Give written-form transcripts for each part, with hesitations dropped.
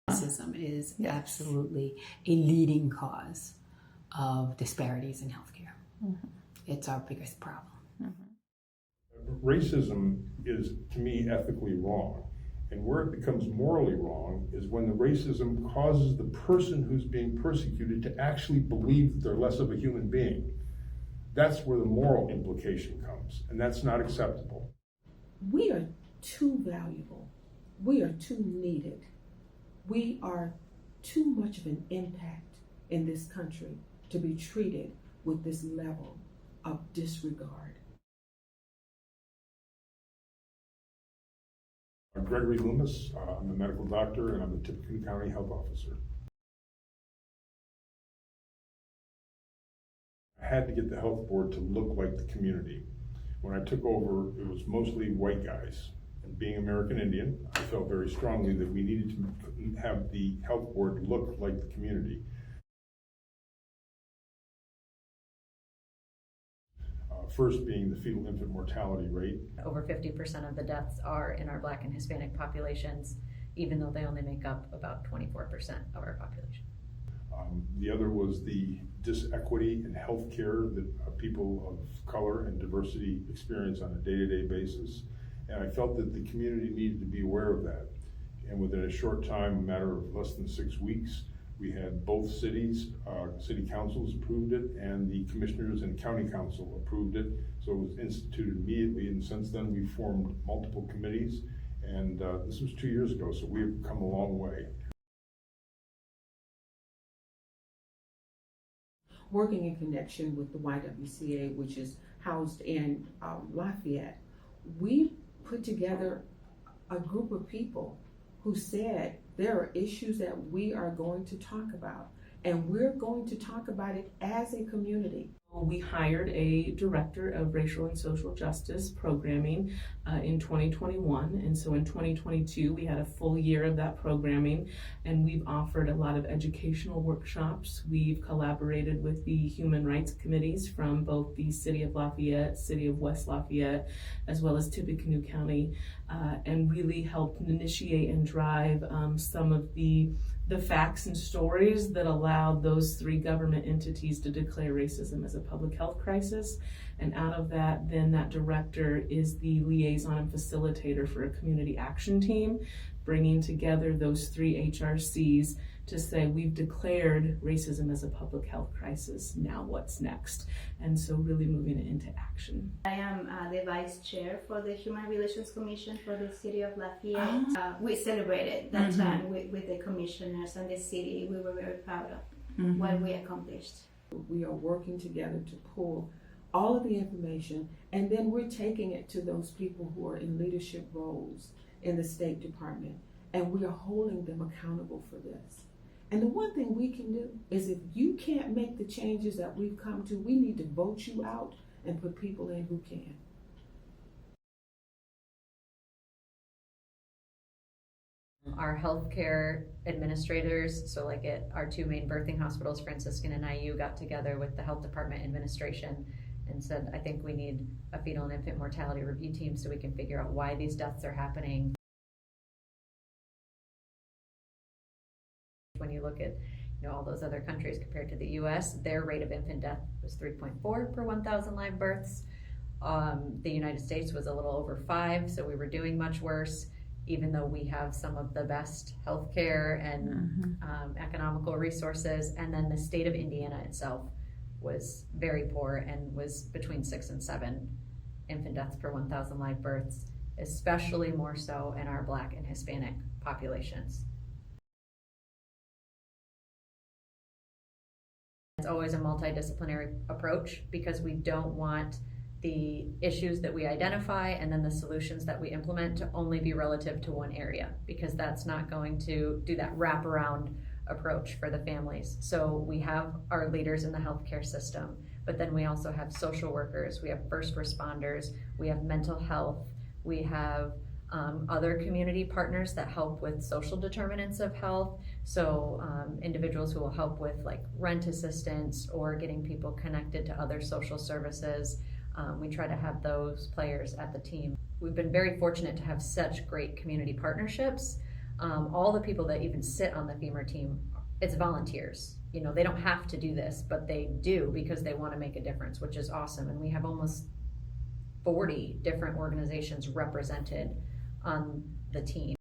Racism is absolutely a leading cause of disparities in healthcare. It's our biggest problem. Racism is, to me, ethically wrong. And where it becomes morally wrong is when the racism causes the person who's being persecuted to actually believe that they're less of a human being. That's where the moral implication comes, and that's not acceptable. We are too valuable. We are too needed. We are too much of an impact in this country to be treated with this level of disregard. I'm Gregory Loomis. I'm a medical doctor and I'm the Tippecanoe County health officer. I had to get the health board to look like the community. When I took over, it was mostly white guys. And being American Indian, I felt very strongly that we needed to have the health board look like the community. First being the fetal infant mortality rate. Over 50% of the deaths are in our Black and Hispanic populations, even though they only make up about 24% of our population. The other was the disequity in healthcare that people of color and diversity experience on a day-to-day basis. And I felt that the community needed to be aware of that. And within a short time, a matter of less than 6 weeks, we had both cities, city councils approved it, and the commissioners and county council approved it. So it was instituted immediately, and since then we formed multiple committees, and this was 2 years ago, so we've come a long way. Working in connection with the YWCA, which is housed in Lafayette, we put together a group of people who said there are issues that we are going to talk about, and we're going to talk about it as a community. We hired a director of racial and social justice programming in 2021, and so in 2022 we had a full year of that programming, and we've offered a lot of educational workshops. We've collaborated with the human rights committees from both the City of Lafayette, City of West Lafayette, as well as Tippecanoe County, and really helped initiate and drive some of the facts and stories that allowed those three government entities to declare racism as a public health crisis. And out of that, then that director is the liaison and facilitator for a community action team, bringing together those three HRCs to say, we've declared racism as a public health crisis, now what's next? And so really moving it into action. I am the vice chair for the Human Relations Commission for the City of Lafayette. We celebrated that time with the commissioners and the city. We were very proud of what we accomplished. We are working together to pull all of the information, and then we're taking it to those people who are in leadership roles in the State Department, and we are holding them accountable for this. And the one thing we can do is, if you can't make the changes that we've come to, we need to vote you out and put people in who can. Our healthcare administrators, so like at our two main birthing hospitals, Franciscan and IU, got together with the health department administration and said, I think we need a fetal and infant mortality review team so we can figure out why these deaths are happening. When you look at all those other countries compared to the US, their rate of infant death was 3.4 per 1,000 live births. The United States was a little over 5, so we were doing much worse, even though we have some of the best healthcare and economical resources. And then the state of Indiana itself was very poor and was between 6 and 7 infant deaths per 1,000 live births, especially more so in our Black and Hispanic populations. It's always a multidisciplinary approach, because we don't want the issues that we identify and then the solutions that we implement to only be relative to one area, because that's not going to do that wraparound approach for the families. So we have our leaders in the healthcare system, but then we also have social workers, we have first responders, we have mental health, we have other community partners that help with social determinants of health. So individuals who will help with like rent assistance or getting people connected to other social services. We try to have those players at the team. We've been very fortunate to have such great community partnerships All the people that even sit on the FEMA team, it's volunteers. You know, they don't have to do this, but they do because they want to make a difference, which is awesome. And we have almost 40 different organizations represented on the team.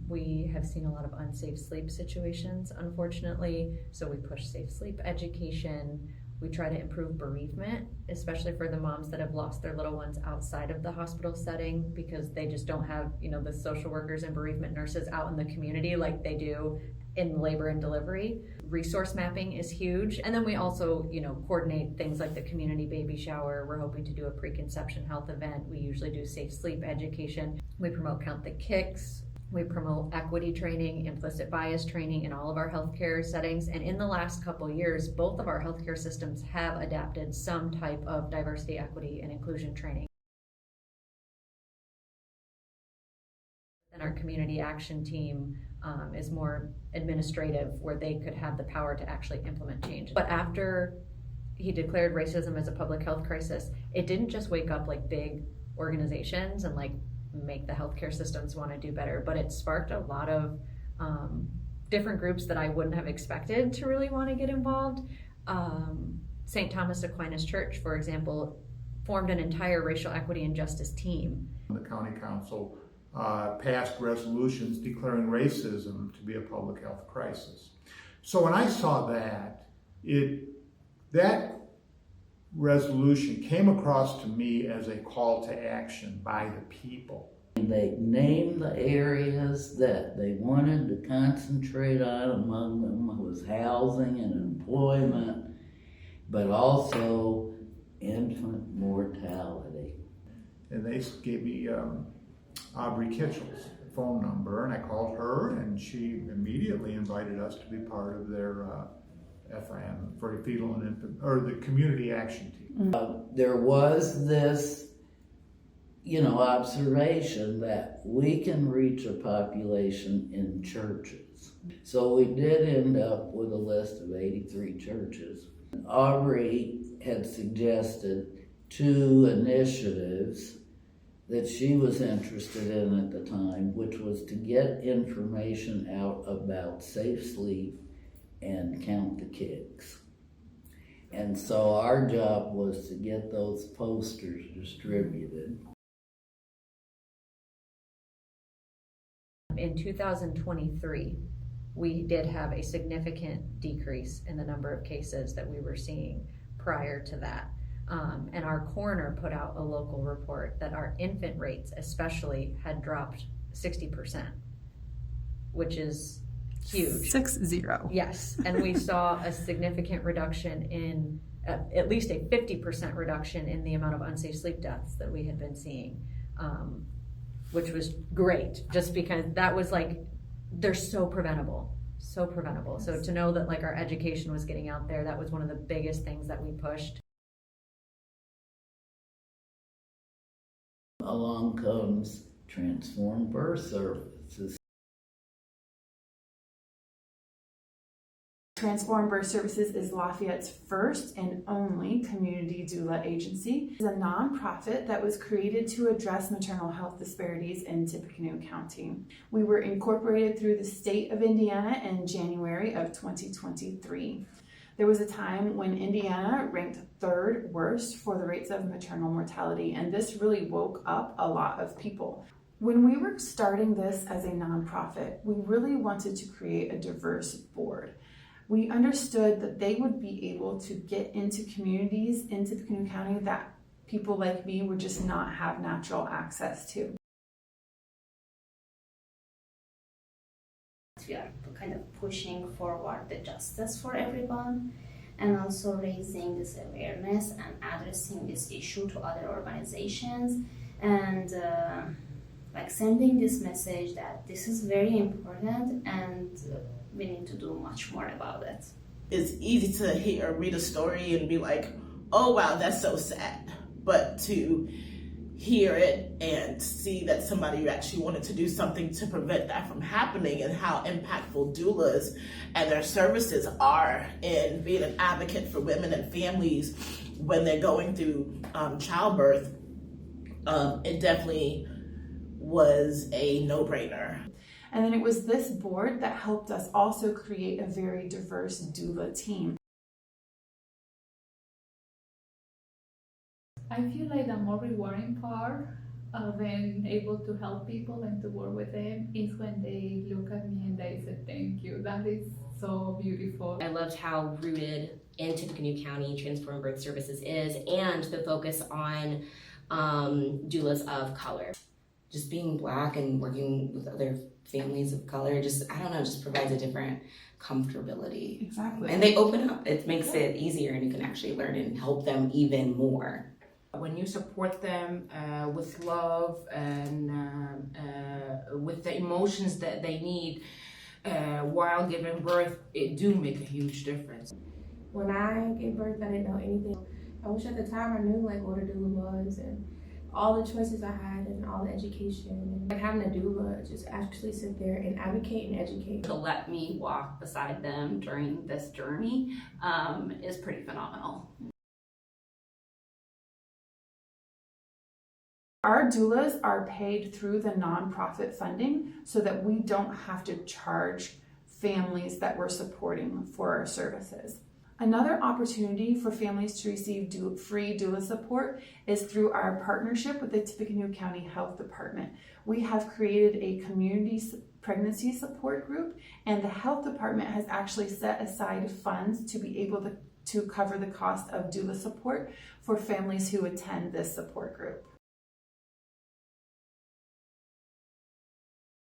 We have seen a lot of unsafe sleep situations, unfortunately, so we push safe sleep education. We try to improve bereavement, especially for the moms that have lost their little ones outside of the hospital setting, because they just don't have, you know, the social workers and bereavement nurses out in the community like they do in labor and delivery. Resource mapping is huge. And then we also, you know, coordinate things like the community baby shower. We're hoping to do a preconception health event. We usually do safe sleep education. We promote Count the Kicks. We promote equity training, implicit bias training in all of our healthcare settings. And in the last couple of years, both of our healthcare systems have adapted some type of diversity, equity, and inclusion training. And our community action team is more administrative, where they could have the power to actually implement change. But after he declared racism as a public health crisis, it didn't just wake up like big organizations and like make the healthcare systems want to do better, but it sparked a lot of different groups that I wouldn't have expected to really want to get involved. St. Thomas Aquinas Church, for example, formed an entire racial equity and justice team. The county council passed resolutions declaring racism to be a public health crisis. So when I saw that, that resolution came across to me as a call to action by the people. They named the areas that they wanted to concentrate on. Among them was housing and employment, but also infant mortality. And they gave me Aubrey Kitchell's phone number, and I called her, and she immediately invited us to be part of their FIM, for Fetal and Infant, or the community action team. There was this, observation that we can reach a population in churches. So we did end up with a list of 83 churches. Aubrey had suggested 2 initiatives that she was interested in at the time, which was to get information out about safe sleep and Count the Kicks. And so our job was to get those posters distributed. In 2023, we did have a significant decrease in the number of cases that we were seeing prior to that. And our coroner put out a local report that our infant rates especially had dropped 60%, which is huge. 60. Yes, and we saw a significant reduction in, at least a 50% reduction in the amount of unsafe sleep deaths that we had been seeing, which was great, just because that was like, they're so preventable. So to know that like our education was getting out there, that was one of the biggest things that we pushed. Along comes Transformed Birth Services. Transformed Birth Services is Lafayette's first and only community doula agency. It's a nonprofit that was created to address maternal health disparities in Tippecanoe County. We were incorporated through the state of Indiana in January of 2023. There was a time when Indiana ranked 3rd worst for the rates of maternal mortality, and this really woke up a lot of people. When we were starting this as a nonprofit, we really wanted to create a diverse board. We understood that they would be able to get into communities in Tippecanoe County that people like me would just not have natural access to. We are kind of pushing forward the justice for everyone and also raising this awareness and addressing this issue to other organizations and like sending this message that this is very important and we need to do much more about it. It's easy to read a story and be like, oh wow, that's so sad. But to hear it and see that somebody actually wanted to do something to prevent that from happening and how impactful doulas and their services are in being an advocate for women and families when they're going through childbirth, it definitely was a no-brainer. And then it was this board that helped us also create a very diverse doula team. I feel like the more rewarding part of being able to help people and to work with them is when they look at me and they say thank you. That is so beautiful. I loved how rooted in Tippecanoe County Transform Birth Services is, and the focus on doulas of color. Just being Black and working with other families of color, just, I don't know, just provides a different comfortability. Exactly. And they open up. It makes it easier, and you can actually learn and help them even more. When you support them with love and with the emotions that they need while giving birth, it do make a huge difference. When I gave birth, I didn't know anything. I wish at the time I knew like what a doula was and all the choices I had and all the education. And like having a doula just actually sit there and advocate and educate. To let me walk beside them during this journey is pretty phenomenal. Our doulas are paid through the nonprofit funding so that we don't have to charge families that we're supporting for our services. Another opportunity for families to receive free doula support is through our partnership with the Tippecanoe County Health Department. We have created a community pregnancy support group, and the health department has actually set aside funds to be able to cover the cost of doula support for families who attend this support group.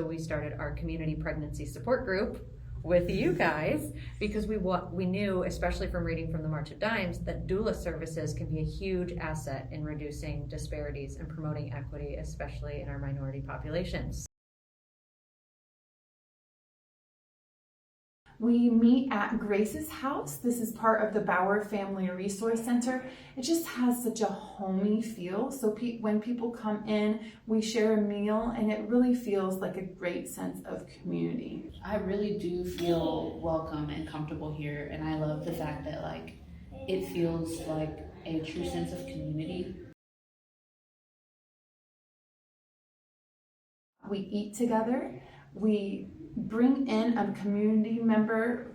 We started our community pregnancy support group with you guys because we knew, especially from reading from the March of Dimes, that doula services can be a huge asset in reducing disparities and promoting equity, especially in our minority populations. We meet at Grace's house. This is part of the Bauer Family Resource Center. It just has such a homey feel. So when people come in, we share a meal, and it really feels like a great sense of community. I really do feel welcome and comfortable here, and I love the fact that like it feels like a true sense of community. We eat together. We bring in a community member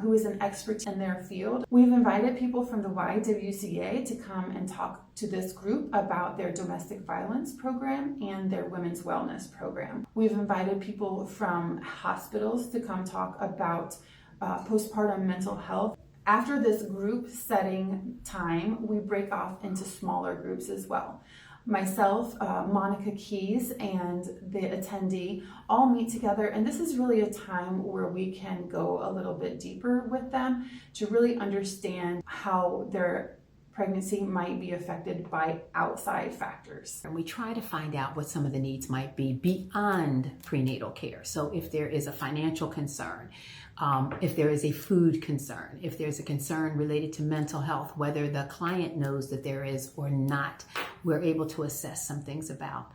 who is an expert in their field. We've invited people from the YWCA to come and talk to this group about their domestic violence program and their women's wellness program. We've invited people from hospitals to come talk about postpartum mental health. After this group setting time, we break off into smaller groups as well. Myself, Monica Keys, and the attendee all meet together, and this is really a time where we can go a little bit deeper with them to really understand how their pregnancy might be affected by outside factors. And we try to find out what some of the needs might be beyond prenatal care. So if there is a financial concern, if there is a food concern, if there's a concern related to mental health, whether the client knows that there is or not, we're able to assess some things about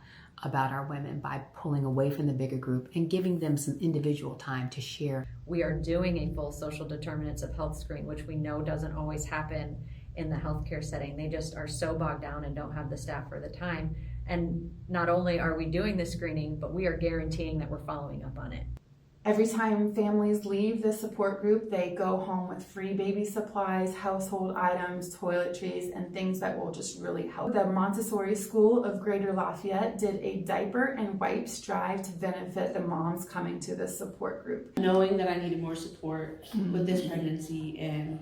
our women by pulling away from the bigger group and giving them some individual time to share. We are doing a full social determinants of health screen, which we know doesn't always happen in the healthcare setting. They just are so bogged down and don't have the staff or the time. And not only are we doing the screening, but we are guaranteeing that we're following up on it. Every time families leave the support group, they go home with free baby supplies, household items, toiletries, and things that will just really help. The Montessori School of Greater Lafayette did a diaper and wipes drive to benefit the moms coming to the support group. Knowing that I needed more support with this pregnancy and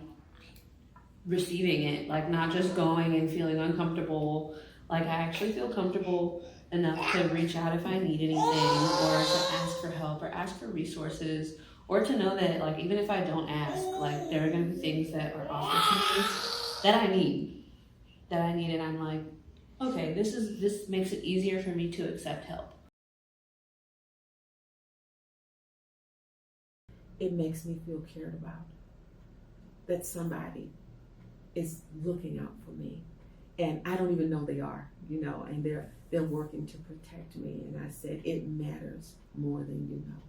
receiving it, like not just going and feeling uncomfortable, like I actually feel comfortable enough to reach out if I need anything, or to ask for help or ask for resources, or to know that like even if I don't ask, like there are going to be things that are offered to me that I need, and I'm like, okay, this makes it easier for me to accept help. It makes me feel cared about, that somebody is looking out for me, and I don't even know they are, and they're working to protect me. And I said, it matters more than you know.